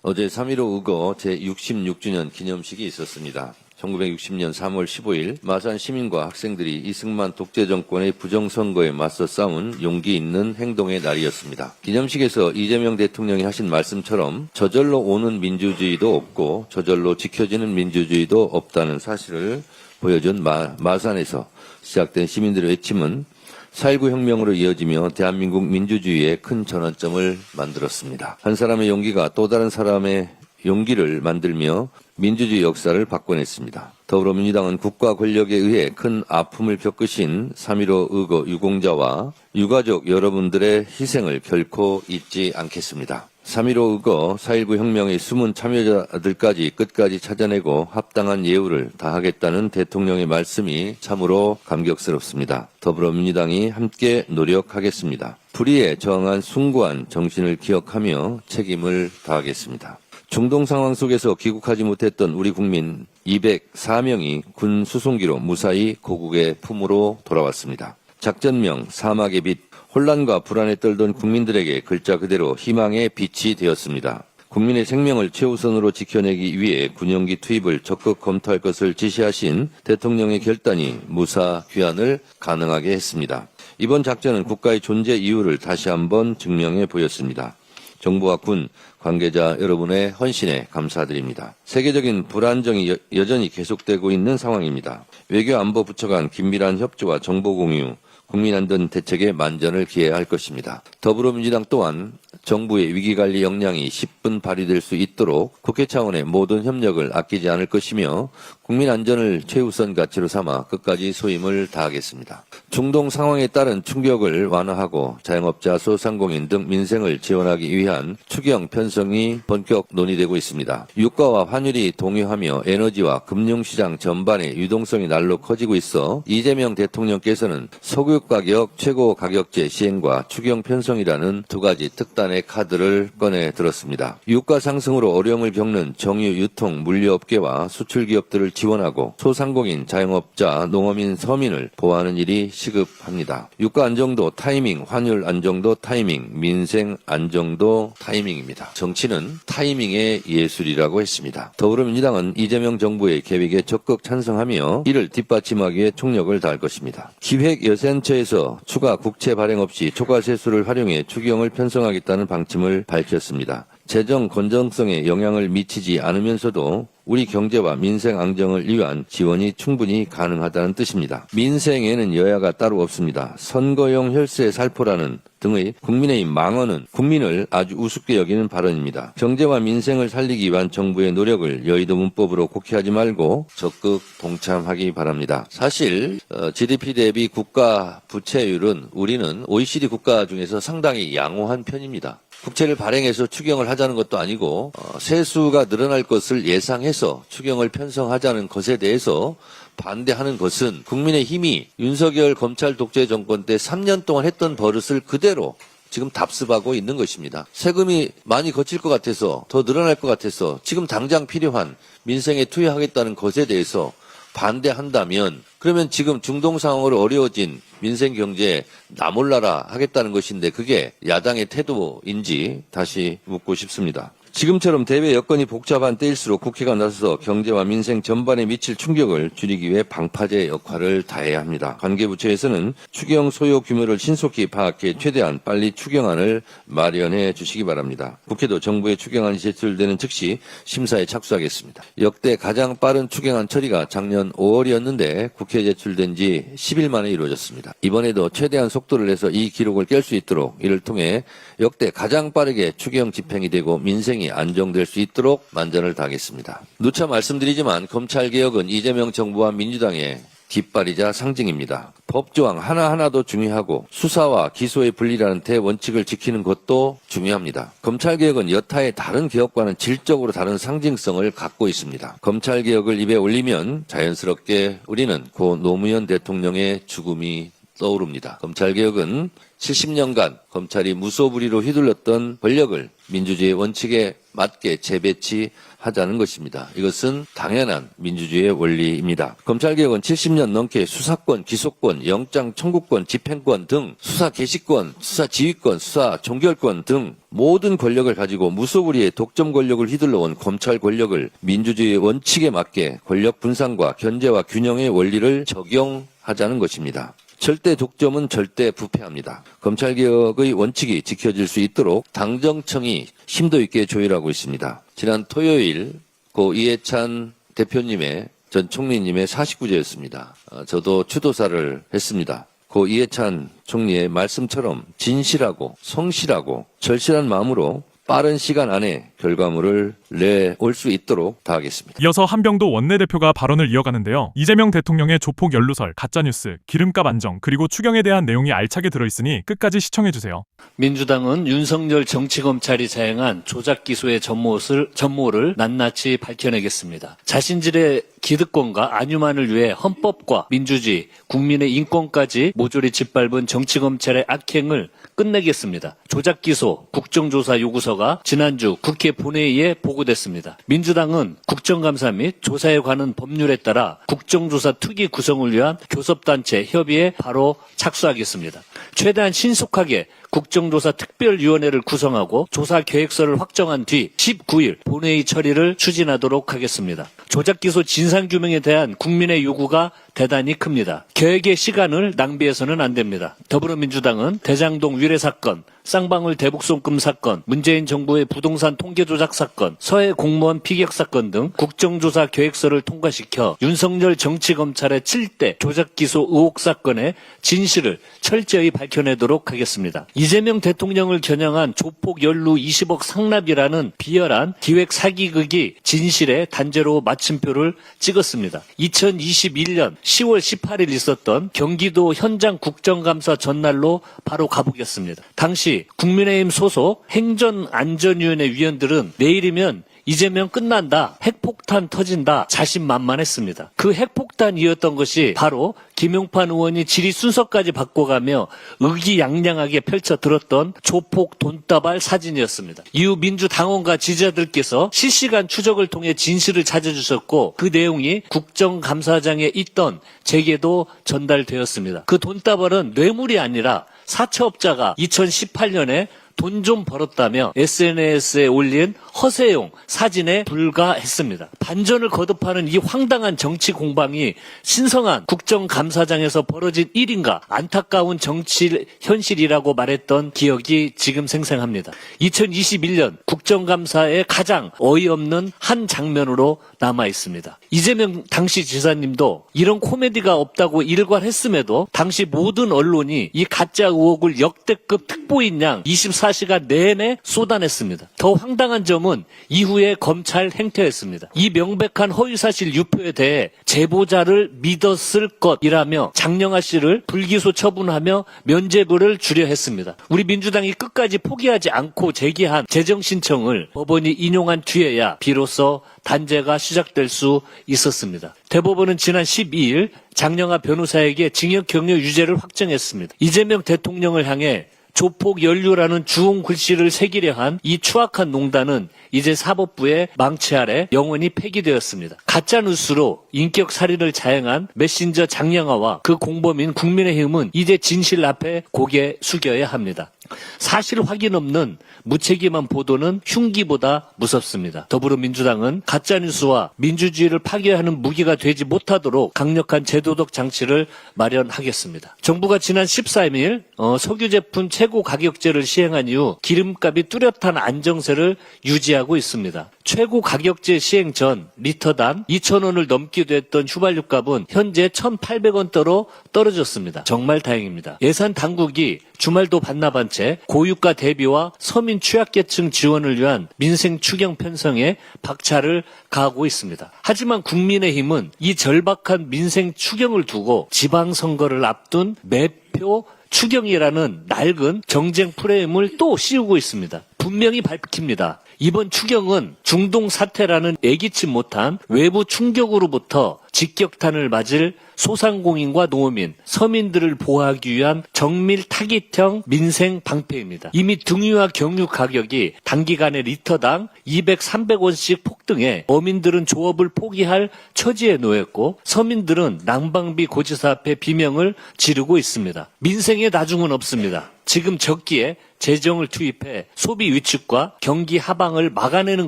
어제 3.15 의거 제66주년 기념식이 있었습니다. 1960년 3월 15일 마산 시민과 학생들이 이승만 독재정권의 부정선거에 맞서 싸운 용기 있는 행동의 날이었습니다. 기념식에서 이재명 대통령이 하신 말씀처럼 저절로 오는 민주주의도 없고 저절로 지켜지는 민주주의도 없다는 사실을 보여준 마산에서 시작된 시민들의 외침은 4.19 혁명으로 이어지며 대한민국 민주주의의 큰 전환점을 만들었습니다. 한 사람의 용기가 또 다른 사람의 용기를 만들며 민주주의 역사를 바꿔냈습니다. 더불어민주당은 국가 권력에 의해 큰 아픔을 겪으신 3.15 의거 유공자와 유가족 여러분들의 희생을 결코 잊지 않겠습니다. 3.15 의거 4.19 혁명의 숨은 참여자들까지 끝까지 찾아내고 합당한 예우를 다하겠다는 대통령의 말씀이 참으로 감격스럽습니다. 더불어민주당이 함께 노력하겠습니다. 불의에 저항한 숭고한 정신을 기억하며 책임을 다하겠습니다. 중동 상황 속에서 귀국하지 못했던 우리 국민 204명이 군 수송기로 무사히 고국의 품으로 돌아왔습니다. 작전명 사막의 빛, 혼란과 불안에 떨던 국민들에게 글자 그대로 희망의 빛이 되었습니다. 국민의 생명을 최우선으로 지켜내기 위해 군용기 투입을 적극 검토할 것을 지시하신 대통령의 결단이 무사 귀환을 가능하게 했습니다. 이번 작전은 국가의 존재 이유를 다시 한번 증명해 보였습니다. 정부와 군, 관계자 여러분의 헌신에 감사드립니다. 세계적인 불안정이 여전히 계속되고 있는 상황입니다. 외교안보부처 간 긴밀한 협조와 정보 공유, 국민안전 대책에 만전을 기해야 할 것입니다. 더불어민주당 또한 정부의 위기관리 역량이 10분 발휘될 수 있도록 국회 차원의 모든 협력을 아끼지 않을 것이며 국민 안전을 최우선 가치로 삼아 끝까지 소임을 다하겠습니다. 중동 상황에 따른 충격을 완화하고 자영업자, 소상공인 등 민생을 지원하기 위한 추경 편성이 본격 논의되고 있습니다. 유가와 환율이 동요하며 에너지와 금융시장 전반의 유동성이 날로 커지고 있어 이재명 대통령께서는 석유 가격 최고 가격제 시행과 추경 편성이라는 두 가지 특단의 카드를 꺼내 들었습니다. 유가 상승으로 어려움을 겪는 정유 유통 물류업계와 수출기업들을 지원하고 소상공인, 자영업자, 농어민, 서민을 보호하는 일이 시급합니다. 유가 안정도 타이밍, 환율 안정도 타이밍, 민생 안정도 타이밍입니다. 정치는 타이밍의 예술이라고 했습니다. 더불어민주당은 이재명 정부의 계획에 적극 찬성하며 이를 뒷받침하기 위해 총력을 다할 것입니다. 기획예산처에서 추가 국채 발행 없이 초과세수를 활용해 추경을 편성하겠다는 방침을 밝혔습니다. 재정 건전성에 영향을 미치지 않으면서도 우리 경제와 민생 안정을 위한 지원이 충분히 가능하다는 뜻입니다. 민생에는 여야가 따로 없습니다. 선거용 혈세 살포라는 등의 국민의힘 망언은 국민을 아주 우습게 여기는 발언입니다. 경제와 민생을 살리기 위한 정부의 노력을 여의도 문법으로 곡해하지 말고 적극 동참하기 바랍니다. 사실 GDP 대비 국가 부채율은 우리는 OECD 국가 중에서 상당히 양호한 편입니다. 국채를 발행해서 추경을 하자는 것도 아니고 세수가 늘어날 것을 예상해서 추경을 편성하자는 것에 대해서 반대하는 것은 국민의힘이 윤석열 검찰 독재 정권 때 3년 동안 했던 버릇을 그대로 지금 답습하고 있는 것입니다. 세금이 많이 거칠 것 같아서 더 늘어날 것 같아서 지금 당장 필요한 민생에 투여하겠다는 것에 대해서 반대한다면 그러면 지금 중동 상황으로 어려워진 민생 경제에 나 몰라라 하겠다는 것인데 그게 야당의 태도인지 다시 묻고 싶습니다. 지금처럼 대외 여건이 복잡한 때일수록 국회가 나서서 경제와 민생 전반에 미칠 충격을 줄이기 위해 방파제 역할을 다해야 합니다. 관계부처에서는 추경 소요 규모를 신속히 파악해 최대한 빨리 추경안을 마련해 주시기 바랍니다. 국회도 정부의 추경안이 제출되는 즉시 심사에 착수하겠습니다. 역대 가장 빠른 추경안 처리가 작년 5월이었는데 국회에 제출된 지 10일 만에 이루어졌습니다. 이번에도 최대한 속도를 내서 이 기록을 깰 수 있도록 이를 통해 역대 가장 빠르게 추경 집행이 되고 민생이 안정될 수 있도록 만전을 다하겠습니다. 누차 말씀드리지만 검찰개혁은 이재명 정부와 민주당의 깃발이자 상징입니다. 법조항 하나하나도 중요하고 수사와 기소의 분리라는 대원칙을 지키는 것도 중요합니다. 검찰개혁은 여타의 다른 개혁과는 질적으로 다른 상징성을 갖고 있습니다. 검찰개혁을 입에 올리면 자연스럽게 우리는 고 노무현 대통령의 죽음이 떠오릅니다. 검찰개혁은 70년간 검찰이 무소불위로 휘둘렀던 권력을 민주주의의 원칙에 맞게 재배치하자는 것입니다. 이것은 당연한 민주주의의 원리입니다. 검찰개혁은 70년 넘게 수사권, 기소권, 영장 청구권, 집행권 등 수사 개시권, 수사 지휘권, 수사 종결권 등 모든 권력을 가지고 무소불위의 독점 권력을 휘둘러온 검찰 권력을 민주주의의 원칙에 맞게 권력 분산과 견제와 균형의 원리를 적용하자는 것입니다. 절대 독점은 절대 부패합니다. 검찰개혁의 원칙이 지켜질 수 있도록 당정청이 심도 있게 조율하고 있습니다. 지난 토요일 고 이해찬 대표님의 전 총리님의 49제였습니다. 저도 추도사를 했습니다. 고 이해찬 총리의 말씀처럼 진실하고 성실하고 절실한 마음으로 빠른 시간 안에 결과물을 내올 수 있도록 다하겠습니다. 이어서 한병도 원내대표가 발언을 이어가는데요. 이재명 대통령의 조폭 연루설, 가짜뉴스, 기름값 안정, 그리고 추경에 대한 내용이 알차게 들어있으니 끝까지 시청해주세요. 민주당은 윤석열 정치검찰이 자행한 조작기소의 전모를 낱낱이 밝혀내겠습니다. 자신들의 기득권과 안위만을 위해 헌법과 민주주의, 국민의 인권까지 모조리 짓밟은 정치검찰의 악행을 끝내겠습니다. 조작기소, 국정조사 요구서가 지난주 국회 본회의에 보고됐습니다. 민주당은 국정감사 및 조사에 관한 법률에 따라 국정조사 특위 구성을 위한 교섭단체 협의에 바로 착수하겠습니다. 최대한 신속하게 국정조사 특별위원회를 구성하고 조사 계획서를 확정한 뒤 19일 본회의 처리를 추진하도록 하겠습니다. 조작기소 진상규명에 대한 국민의 요구가 대단히 큽니다. 계획의 시간을 낭비해서는 안 됩니다. 더불어민주당은 대장동 위례 사건, 쌍방울 대북송금 사건, 문재인 정부의 부동산 통계 조작 사건, 서해 공무원 피격 사건 등 국정조사 계획서를 통과시켜 윤석열 정치검찰의 7대 조작기소 의혹 사건의 진실을 철저히 밝혀내도록 하겠습니다. 이재명 대통령을 겨냥한 조폭 연루 20억 상납이라는 비열한 기획 사기극이 진실의 단죄로 마침표를 찍었습니다. 2021년 10월 18일 있었던 경기도 현장 국정감사 전날로 바로 가보겠습니다. 당시 국민의힘 소속 행정안전위원회 위원들은 내일이면 이재명 끝난다, 핵폭탄 터진다 자신만만했습니다. 그 핵폭탄이었던 것이 바로 김용판 의원이 질의 순서까지 바꿔가며 의기양양하게 펼쳐들었던 조폭 돈다발 사진이었습니다. 이후 민주당원과 지지자들께서 실시간 추적을 통해 진실을 찾아주셨고 그 내용이 국정감사장에 있던 제게도 전달되었습니다. 그 돈다발은 뇌물이 아니라 사채업자가 2018년에 돈 좀 벌었다며 SNS에 올린 허세용 사진에 불과했습니다. 반전을 거듭하는 이 황당한 정치 공방이 신성한 국정감사장에서 벌어진 일인가 안타까운 정치 현실이라고 말했던 기억이 지금 생생합니다. 2021년 국정감사의 가장 어이없는 한 장면으로 남아 있습니다. 이재명 당시 지사님도 이런 코미디가 없다고 일관했음에도 당시 모든 언론이 이 가짜 의혹을 역대급 특보인 양 24시간 내내 쏟아냈습니다. 더 황당한 점은 이후에 검찰 행태였습니다. 이 명백한 허위사실 유포에 대해 제보자를 믿었을 것이라며 장영하 씨를 불기소 처분하며 면죄부를 주려 했습니다. 우리 민주당이 끝까지 포기하지 않고 제기한 재정신청을 법원이 인용한 뒤에야 비로소 단죄가 시작될 수 있었습니다. 대법원은 지난 12일 장영하 변호사에게 징역경료 유죄를 확정했습니다. 이재명 대통령을 향해 조폭 연루라는 주홍 글씨를 새기려 한 이 추악한 농단은 이제 사법부의 망치 아래 영원히 폐기되었습니다. 가짜뉴스로 인격 살인을 자행한 메신저 장영하와 그 공범인 국민의힘은 이제 진실 앞에 고개 숙여야 합니다. 사실 확인 없는 무책임한 보도는 흉기보다 무섭습니다. 더불어민주당은 가짜뉴스와 민주주의를 파괴하는 무기가 되지 못하도록 강력한 제도적 장치를 마련하겠습니다. 정부가 지난 13일 석유 제품 최고 가격제를 시행한 이후 기름값이 뚜렷한 안정세를 유지하고 있습니다. 최고 가격제 시행 전 리터당 2,000원을 넘기도 했던 휘발유 값은 현재 1,800원대로 떨어졌습니다. 정말 다행입니다. 예산 당국이 주말도 반납한 채 고유가 대비와 서민 취약계층 지원을 위한 민생 추경 편성에 박차를 가하고 있습니다. 하지만 국민의힘은 이 절박한 민생 추경을 두고 지방선거를 앞둔 매표 추경이라는 낡은 정쟁 프레임을 또 씌우고 있습니다. 분명히 밝힙니다. 이번 추경은 중동 사태라는 예기치 못한 외부 충격으로부터 직격탄을 맞을 소상공인과 농어민, 서민들을 보호하기 위한 정밀 타깃형 민생 방패입니다. 이미 등유와 경유 가격이 단기간에 리터당 200, 300원씩 폭등해 어민들은 조업을 포기할 처지에 놓였고 서민들은 난방비 고지서 앞에 비명을 지르고 있습니다. 민생에 나중은 없습니다. 지금 적기에 재정을 투입해 소비 위축과 경기 하방을 막아내는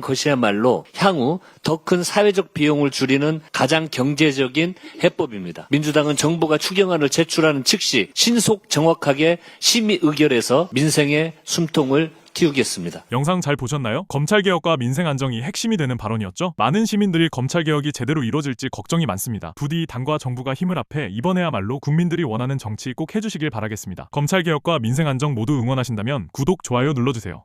것이야말로 향후 더 큰 사회적 비용을 줄이는 가장 경제적인 해법입니다. 민주당은 정부가 추경안을 제출하는 즉시 신속 정확하게 심의 의결해서 민생의 숨통을 틔우겠습니다. 영상 잘 보셨나요? 검찰개혁과 민생 안정이 핵심이 되는 발언이었죠? 많은 시민들이 검찰개혁이 제대로 이루어질지 걱정이 많습니다. 부디 당과 정부가 힘을 합해 이번에야말로 국민들이 원하는 정치 꼭 해주시길 바라겠습니다. 검찰개혁과 민생 안정 모두 응원하신다면 구독, 좋아요 눌러주세요.